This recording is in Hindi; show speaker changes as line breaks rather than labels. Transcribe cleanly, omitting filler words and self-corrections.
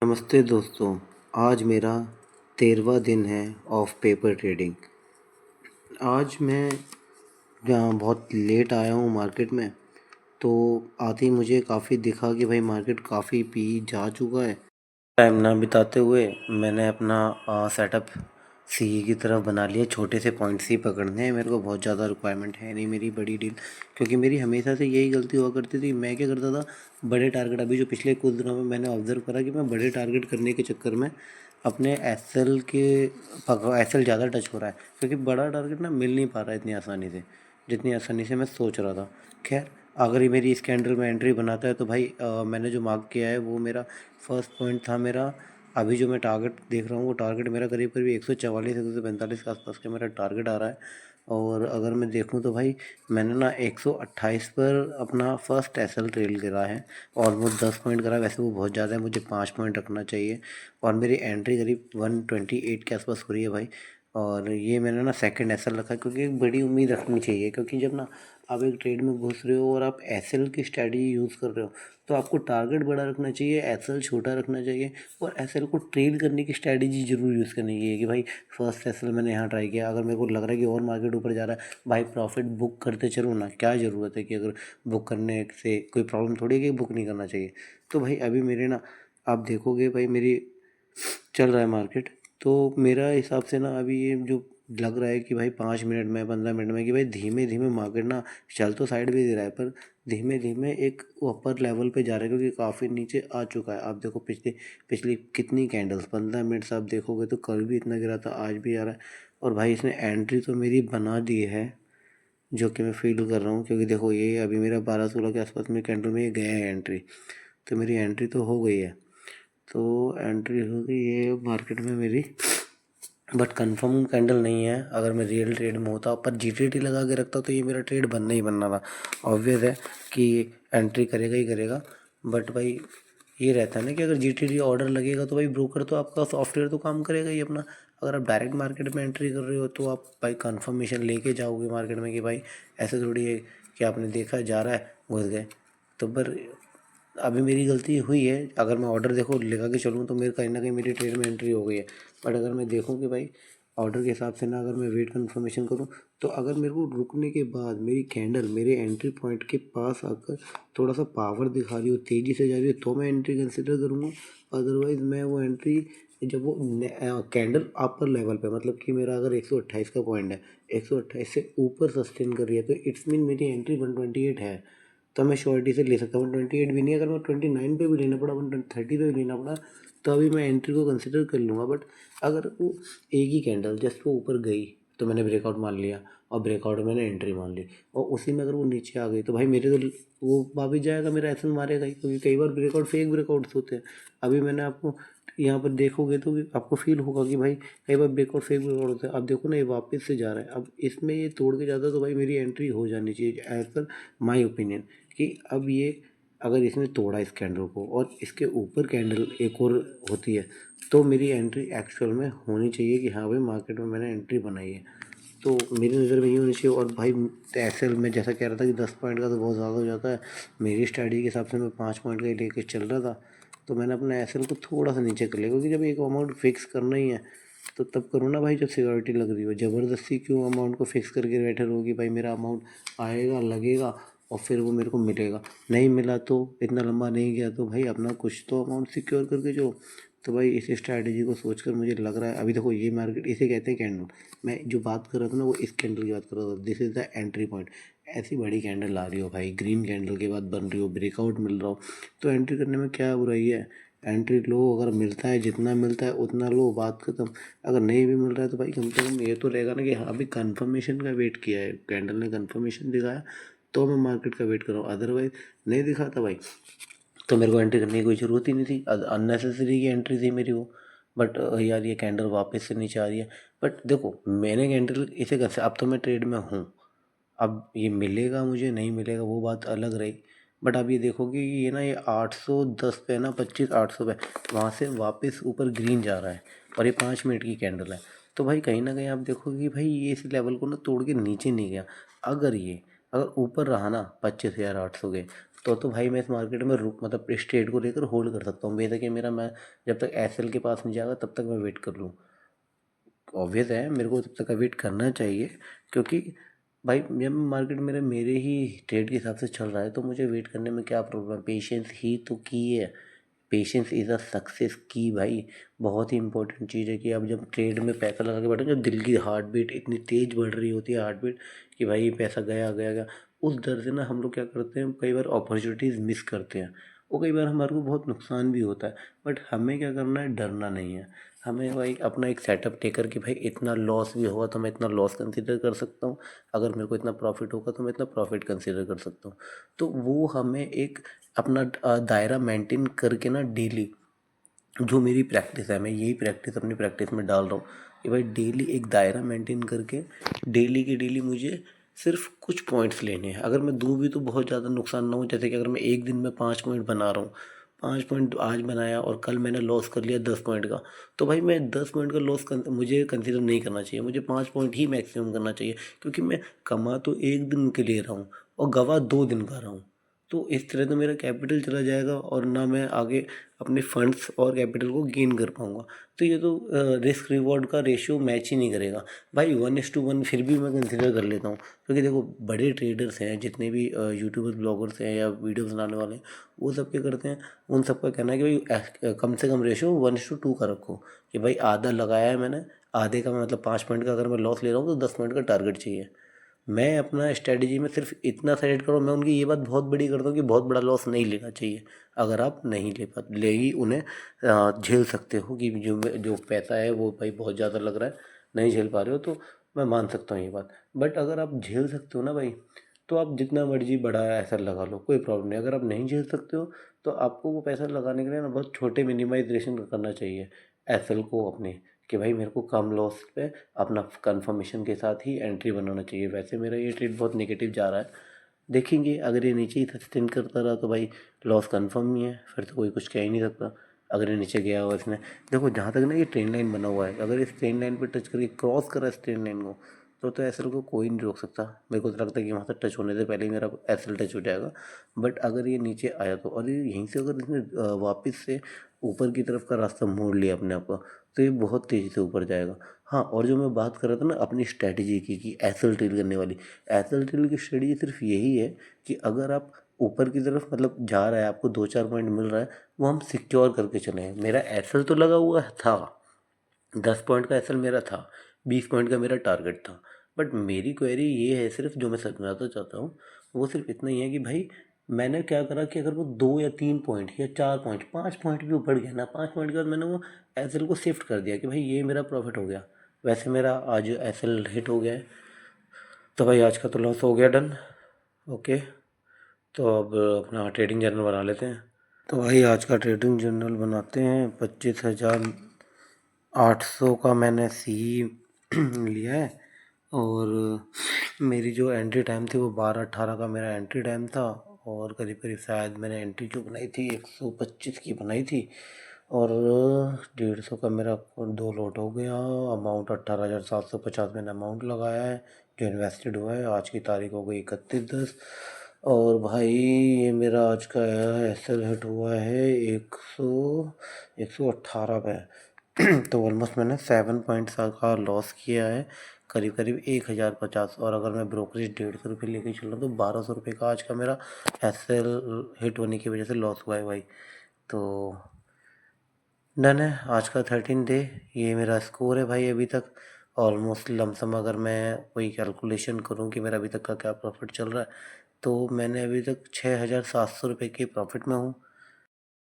नमस्ते दोस्तों। आज मेरा 13वां दिन है ऑफ पेपर ट्रेडिंग। आज मैं यहाँ बहुत लेट आया हूँ मार्केट में, तो आते ही मुझे काफ़ी दिखा कि भाई मार्केट काफ़ी पी जा चुका है। टाइम ना बिताते हुए मैंने अपना सेटअप सी की तरफ बना लिया। छोटे से पॉइंट्स ही पकड़ने हैं, मेरे को बहुत ज़्यादा रिक्वायरमेंट है नहीं मेरी बड़ी डील, क्योंकि मेरी हमेशा से यही गलती हुआ करती थी। मैं क्या करता था, बड़े टारगेट, अभी जो पिछले कुछ दिनों में मैंने ऑब्ज़र्व करा कि मैं बड़े टारगेट करने के चक्कर में अपने एसएल के एसएल ज़्यादा टच हो रहा है, क्योंकि बड़ा टारगेट ना मिल नहीं पा रहा है इतनी आसानी से, जितनी आसानी से मैं सोच रहा था। खैर, अगर ये मेरी इस कैंडल में एंट्री बनाता है तो भाई मैंने जो मार्क किया है वो मेरा फर्स्ट पॉइंट था मेरा। अभी जो मैं टारगेट देख रहा हूँ वो टारगेट मेरा करीब करीब 144 145 के आसपास का मेरा टारगेट आ रहा है। और अगर मैं देखूँ तो भाई मैंने ना 128 पर अपना फर्स्ट एसएल ट्रेल करा है। ऑलमोस्ट 10 पॉइंट करा, वैसे वो बहुत ज़्यादा है, मुझे 5 पॉइंट रखना चाहिए। और मेरी एंट्री करीब 128 के आसपास हो रही है भाई। और ये मैंने ना सेकंड एसएल रखा है, क्योंकि एक बड़ी उम्मीद रखनी चाहिए, क्योंकि जब ना आप एक ट्रेड में घुस रहे हो और आप एसएल की स्ट्रैटेजी यूज़ कर रहे हो तो आपको टारगेट बड़ा रखना चाहिए, एसएल छोटा रखना चाहिए। और एसएल को ट्रेल करने की स्ट्रैटेजी जरूर यूज़ करनी चाहिए कि भाई फर्स्ट एसएल मैंने यहाँ ट्राई किया, अगर मेरे को लग रहा है कि और मार्केट ऊपर जा रहा है, भाई प्रॉफिट बुक करते चलो ना, क्या ज़रूरत है कि अगर बुक करने से कोई प्रॉब्लम थोड़ी है कि बुक नहीं करना चाहिए। तो भाई अभी मेरे ना, आप देखोगे भाई मेरी चल रहा है मार्केट, तो मेरा हिसाब से ना अभी ये जो लग रहा है कि भाई 5 मिनट में 15 मिनट में कि भाई धीमे धीमे मार्केट ना चल तो साइड भी दे रहा है, पर धीमे धीमे एक अपर लेवल पे जा रहा है, क्योंकि काफ़ी नीचे आ चुका है। आप देखो पिछली पिछली कितनी कैंडल्स, 15 मिनट से आप देखोगे तो कल भी इतना गिरा था, आज भी आ रहा है। और भाई इसने एंट्री तो मेरी बना दी है, जो कि मैं फील कर रहा हूँ, क्योंकि देखो ये अभी मेरा 12-16 के आसपास में कैंडल में ये गया है एंट्री, तो मेरी एंट्री तो हो गई है। तो एंट्री हो गई है मार्केट में मेरी, बट कंफर्म कैंडल नहीं है। अगर मैं रियल ट्रेड में होता पर जीटीटी लगा के रखता तो ये मेरा ट्रेड बनना ही बनना था। ऑब्वियस है कि एंट्री करेगा ही करेगा, बट भाई ये रहता है ना कि अगर जीटीटी ऑर्डर लगेगा तो भाई ब्रोकर तो आपका सॉफ्टवेयर तो काम करेगा ही अपना। अगर आप डायरेक्ट मार्केट में एंट्री कर रहे हो तो आप भाई कंफर्मेशन लेके जाओगे मार्केट में कि भाई ऐसे थोड़ी है कि आपने देखा जा रहा है घुस गए। तो पर अभी मेरी गलती हुई है, अगर मैं ऑर्डर देखो लगा के चलूँ तो मेरे कहीं ना कहीं मेरी ट्रेड में एंट्री हो गई है। बट अगर मैं देखूँ कि भाई ऑर्डर के हिसाब से ना, अगर मैं वेट कन्फर्मेशन करूँ, तो अगर मेरे को रुकने के बाद मेरी कैंडल मेरे एंट्री पॉइंट के पास आकर थोड़ा सा पावर दिखा रही हो, तेज़ी से जा रही हो, तो मैं एंट्री कंसिडर करूँगा। अदरवाइज़ मैं वो एंट्री, जब वो कैंडल अपर लेवल पे, मतलब कि मेरा अगर 128 का पॉइंट है, 128 से ऊपर सस्टेन कर रही है, तो इट्स मीन मेरी एंट्री 128 है, तो मैं श्योरिटी से ले सकता हूँ। 128 भी नहीं, अगर मैं 29 पे भी लेना पड़ा, 130 पे भी लेना पड़ा, तो अभी मैं एंट्री को कंसिडर कर लूँगा। बट अगर वो एक ही कैंडल जस्ट वो ऊपर गई तो मैंने ब्रेकआउट मान लिया, और ब्रेकआउट में मैंने एंट्री मान ली, और उसी में अगर वो नीचे आ गई तो भाई मेरे तो वो वापस जाएगा, मेरा एसएल मारेगा ही, क्योंकि कई बार ब्रेकआउट फेक ब्रेकआउट्स होते हैं। अभी मैंने आपको यहाँ पर देखोगे तो आपको फील होगा कि भाई कई बार ब्रेकआउट फेक ब्रेकआउट होता है। अब देखो ना ये वापस से जा रहा है, अब इसमें ये तोड़ के जाता तो भाई मेरी एंट्री हो जानी चाहिए एज पर माई ओपिनियन। कि अब ये अगर इसने तोड़ा इस कैंडल को और इसके ऊपर कैंडल एक और होती है, तो मेरी एंट्री एक्चुअल में होनी चाहिए कि हाँ भाई मार्केट में मैंने एंट्री बनाई है। तो मेरी नज़र में ये होनी चाहिए। और भाई एक्सेल में जैसा कह रहा था कि 10 पॉइंट का तो बहुत ज़्यादा हो जाता है, मेरी स्ट्रैटेजी के हिसाब से मैं 5 पॉइंट का ही लेके चल रहा था, तो मैंने अपना एक्सेल को थोड़ा सा नीचे कर लिया, क्योंकि जब एक अमाउंट फिक्स करना ही है तो तब करो ना भाई जब सिक्योरिटी लग रही हो। ज़बरदस्ती क्यों अमाउंट को फिक्स करके बैठे रहो कि भाई मेरा अमाउंट आएगा लगेगा और फिर वो मेरे को मिलेगा, नहीं मिला तो इतना लंबा नहीं गया तो भाई अपना कुछ तो अमाउंट सिक्योर करके जो। तो भाई इस स्ट्रैटेजी को सोचकर मुझे लग रहा है, अभी देखो ये मार्केट इसे कहते हैं कैंडल, मैं जो बात कर रहा था ना वो इस कैंडल की बात कर रहा था, this is the entry point. ऐसी बड़ी कैंडल आ रही हो भाई, ग्रीन कैंडल के बाद बन रही हो, ब्रेकआउट मिल रहा हो, तो एंट्री करने में क्या बुराई है। एंट्री लो, अगर मिलता है जितना मिलता है उतना लो, बात खत्म। अगर नहीं भी मिल रहा है तो भाई कम से कम ये तो रहेगा ना कि हाँ अभी कन्फर्मेशन का वेट किया है, कैंडल ने कन्फर्मेशन दिखाया तो मैं मार्केट का वेट कर रहा हूँ। अदरवाइज नहीं दिखाता भाई तो मेरे को एंट्री करने की कोई ज़रूरत ही नहीं थी, अननेसेसरी की एंट्री थी मेरी वो। बट यार ये कैंडल वापस से नीचे आ रही है। बट देखो मैंने कैंडल इसे कैसे, अब तो मैं ट्रेड में हूँ, अब ये मिलेगा मुझे नहीं मिलेगा वो बात अलग रही। बट अब ये देखोगे कि ये ना ये 810 पे है ना, 25 800 पे, वहाँ से वापस ऊपर ग्रीन जा रहा है, और ये 5 मिनट की कैंडल है। तो भाई कहीं ना कहीं आप देखोगे कि भाई ये इस लेवल को ना तोड़ के नीचे नहीं गया। अगर ये अगर ऊपर रहा ना 25,800 के, तो भाई मैं इस मार्केट में रुक मतलब इस ट्रेड को लेकर होल्ड कर सकता हूँ, बेशक कि मेरा मैं जब तक एसएल के पास नहीं जाएगा तब तक मैं वेट कर लूँ। ऑब्वियस है मेरे को तब तक का वेट करना चाहिए, क्योंकि भाई जब मार्केट मेरे ही ट्रेड के हिसाब से चल रहा है तो मुझे वेट करने में क्या प्रॉब्लम। पेशेंस ही तो की है, पेशेंस इज़ अ सक्सेस की भाई। बहुत ही इंपॉर्टेंट चीज़ है कि आप जब ट्रेड में पैसा लगा के बैठो, जब दिल की हार्ट बीट इतनी तेज़ बढ़ रही होती है, हार्ट बीट कि भाई पैसा गया गया गया, उस डर से ना हम लोग क्या करते हैं, कई बार अपॉर्चुनिटीज़ मिस करते हैं और कई बार हमारे को बहुत नुकसान भी होता है। बट हमें क्या करना है, डरना नहीं है। हमें भाई अपना एक सेटअप लेकर कि भाई इतना लॉस भी होगा तो मैं इतना लॉस कंसिडर कर सकता हूँ, अगर मेरे को इतना प्रॉफिट होगा तो मैं इतना प्रॉफिट कंसिडर कर सकता हूँ। तो वो हमें एक अपना दायरा मेंटेन करके ना डेली, जो मेरी प्रैक्टिस है, मैं यही प्रैक्टिस अपनी प्रैक्टिस में डाल रहा हूँ कि भाई डेली एक दायरा मेंटेन करके डेली की डेली मुझे सिर्फ कुछ पॉइंट्स लेने हैं। अगर मैं दूँ भी तो बहुत ज़्यादा नुकसान ना हो, जैसे कि अगर मैं एक दिन में 5 पॉइंट बना रहा हूँ, 5 पॉइंट आज बनाया और कल मैंने लॉस कर लिया 10 पॉइंट का, तो भाई मैं 10 पॉइंट का लॉस मुझे कंसिडर नहीं करना चाहिए, मुझे 5 पॉइंट ही मैक्सिमम करना चाहिए, क्योंकि मैं कमा तो एक दिन के लिए रहा हूँ और गवा 2 दिन का रहा हूँ। तो इस तरह तो मेरा कैपिटल चला जाएगा और ना मैं आगे अपने फंड्स और कैपिटल को गेन कर पाऊँगा। तो ये तो रिस्क रिवॉर्ड का रेशियो मैच ही नहीं करेगा भाई। 1:1 फिर भी मैं कंसिडर कर लेता हूँ, क्योंकि देखो बड़े ट्रेडर्स हैं जितने भी यूट्यूबर्स ब्लॉगर्स हैं या वीडियोस बनाने वाले हैं, वो सब क्या करते हैं, उन सबका कहना है कि भाई कम से कम रेशियो 1:2 का रखो, कि भाई आधा लगाया है मैंने, आधे का मतलब 5 पॉइंट का अगर मैं लॉस ले रहा हूँ तो 10 पॉइंट का टारगेट चाहिए। मैं अपना स्ट्रैटेजी में सिर्फ इतना सेलेक्ट करो। मैं उनकी ये बात बहुत बड़ी करता हूँ कि बहुत बड़ा लॉस नहीं लेना चाहिए। अगर आप नहीं ले ही उन्हें झेल सकते हो कि जो पैसा है वो भाई बहुत ज़्यादा लग रहा है, नहीं झेल पा रहे हो, तो मैं मान सकता हूँ ये बात। बट अगर आप झेल सकते हो ना भाई, तो आप जितना मर्जी बड़ा ऐसा लगा लो, कोई प्रॉब्लम नहीं। अगर आप नहीं झेल सकते हो तो आपको वो पैसा लगाने के लिए ना बहुत छोटे मिनिमाइजेशन करना चाहिए एसएल को अपने, कि भाई मेरे को कम लॉस पे अपना कंफर्मेशन के साथ ही एंट्री बनाना चाहिए। वैसे मेरा ये ट्रेड बहुत नेगेटिव जा रहा है, देखेंगे अगर ये नीचे ही सस्टेन करता रहा तो भाई लॉस कंफर्म ही है, फिर तो कोई कुछ कह ही नहीं सकता। अगर ये नीचे गया हुआ इसने, देखो जहाँ तक ना ये ट्रेन लाइन बना हुआ है, अगर इस ट्रेन लाइन पर टच करके क्रॉस करा इस ट्रेन लाइन को तो एसएल को कोई नहीं रोक सकता। मेरे को तो लगता है कि वहाँ से टच होने से पहले ही मेरा एसएल टच हो जाएगा। बट अगर ये नीचे आया तो, और ये यहीं से अगर इसने वापस से ऊपर की तरफ का रास्ता मोड़ लिया अपने आप का, तो ये बहुत तेज़ी से ऊपर जाएगा। हाँ, और जो मैं बात कर रहा था ना अपनी स्ट्रैटेजी की कि एसएल ट्रेड करने वाली, एसएल ट्रेड की स्ट्रैटेजी सिर्फ यही है कि अगर आप ऊपर की तरफ मतलब जा रहा है, आपको 2-4 पॉइंट मिल रहा है, वो हम सिक्योर करके चले। मेरा एसएल तो लगा हुआ था, 10 पॉइंट का एसएल मेरा था, 20 पॉइंट का मेरा टारगेट था। बट मेरी क्वेरी ये है सिर्फ, जो मैं समझाना चाहता हूँ वो सिर्फ इतना ही है कि भाई मैंने क्या करा कि अगर वो 2 या 3 पॉइंट या 4 पॉइंट 5 पॉइंट भी ऊपर गया ना, 5 पॉइंट के बाद मैंने वो एसएल को शिफ्ट कर दिया कि भाई ये मेरा प्रॉफिट हो गया। वैसे मेरा आज एसएल हिट हो गया है, तो भाई आज का तो लॉस हो गया, डन। ओके, तो अब अपना ट्रेडिंग जर्नल बना लेते हैं। तो भाई आज का ट्रेडिंग जर्नल बनाते हैं। 25,800 का मैंने सी लिया है, और मेरी जो एंट्री टाइम थी वो 12-18 का मेरा एंट्री टाइम था, और करीब करीब शायद मैंने एंट्री जो बनाई थी 125 की बनाई थी, और 150 का मेरा 2 लॉट हो गया। अमाउंट 18,750 मैंने अमाउंट लगाया है जो इन्वेस्टेड हुआ है। आज की तारीख हो गई 31/10, और भाई ये मेरा आज का एसएल हिट हुआ है 118 पे। तो ऑलमोस्ट मैंने 7 पॉइंट्स का लॉस किया है, करीब करीब 1,050। और अगर मैं ब्रोकरेज 150 रुपये लेके चल रहा हूँ तो 1,200 रुपये का आज का मेरा एसएल हिट होने की वजह से लॉस हुआ है भाई। तो डन है आज का 13 डे, ये मेरा स्कोर है भाई अभी तक। ऑलमोस्ट लमसम अगर मैं कोई कैलकुलेशन करूँ कि मेरा अभी तक का क्या प्रॉफिट चल रहा है, तो मैंने अभी तक 6,700 रुपये के प्रॉफिट में हूँ।